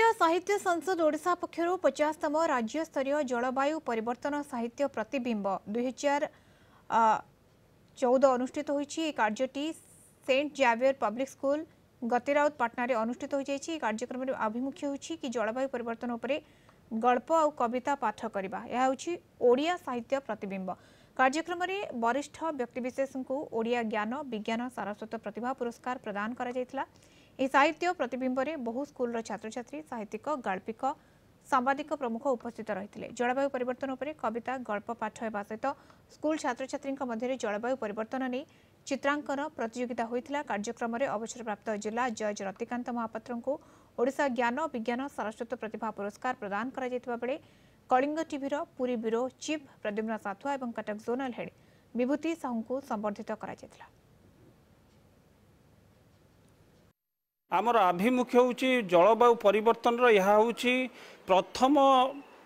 ओडिया साहित्य संसद ओडिशा पक्षरु 50तम राज्य स्तरीय जलवायु परिवर्तन साहित्य प्रतिबिंब 2014 अनुष्ठित होईछि। कार्यटी Saint Xavier public school गतिराउत Patna रे अनुष्ठित हो जाइछि। कार्यक्रम रे आभिमुख्य होछि कि जलवायु परिवर्तन उपरे गल्प और कविता पाठ करबा। यह होछि ओडिया साहित्य प्रतिबिंब। कार्यक्रम रे वरिष्ठ व्यक्तिविशेष को ओडिया ज्ञान विज्ञान सारस्वत प्रतिभा पुरस्कार प्रदान करा जायतिला। यह साहित्य प्रतिबिंब रे बहु स्कूल छात्र छात्री साहित्यिक गाल्पिक सांबादिक प्रमुख उपस्थित रही। जलवायु परिवर्तन उपरे कविता गल्प पाठ होगा सहित स्कूल छात्र छात्री मध्य जलवायु परिवर्तन नहीं चित्रांकन प्रतियोगिता होता। कार्यक्रम में अवसरप्राप्त जिला जज रतिकांत महापात्र को ओडिशा ज्ञान विज्ञान सारस्वत प्रतिभा पुरस्कार प्रदान करा जायतिबा बेले Kalinga TV Puri bureau chief Pradyumna Sathua और कटक जोनल हेड विभूति साहू को संबर्धित करा जायतिला। आमर आभिमुख्य होची जलवायु परिवर्तन यह होची प्रथम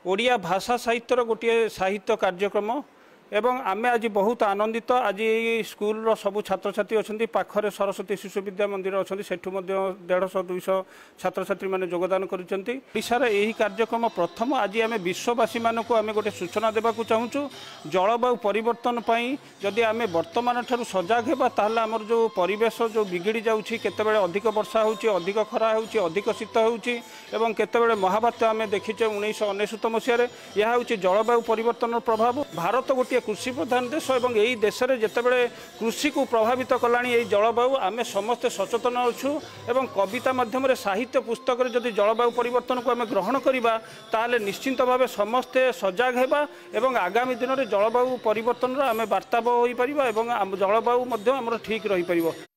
ओडिया भाषा साहित्यर गोटे साहित्य कार्यक्रम एवं आमे आज बहुत आनंदित। आज स्कूल सबु छात्र छात्री अच्छा पाखरे सरस्वती शिशु विद्या मंदिर अच्छा सेठू 150-200 छात्र छात्री मैंने योगदान करिशार यही कार्यक्रम प्रथम। आज आम विश्ववासी मानक आम गोटे सूचना देवाक चाहूँ जलवायु परिवर्तन जदि आम वर्तमान ठार सजग होगा ताल आमर जो परिवेश जो बिगिड़ी जाऊँगी केतबेले अधिक वर्षा होची अधिक खरा होची अधिक शीत होची एवं केतबेले महाबात्या आम देखीचे 1999 मसीह यह हूँ जलवायु परिवर्तन प्रभाव। भारत गोटे कृषि प्रधान देश और यही देश में जितेबाला कृषि को प्रभावित कलानी यही जलवायु आम समस्ते सचेतन अच्छु एवं कविता माध्यम साहित्य पुस्तक जदि जलवायु परिवर्तन को आम ग्रहण करवा ताले निश्चिंत भाव समस्ते सजग होगा एवं आगामी दिन में जलवायु परिवर्तन आम वार्ताव हो पार जलवायु ठीक रही पार।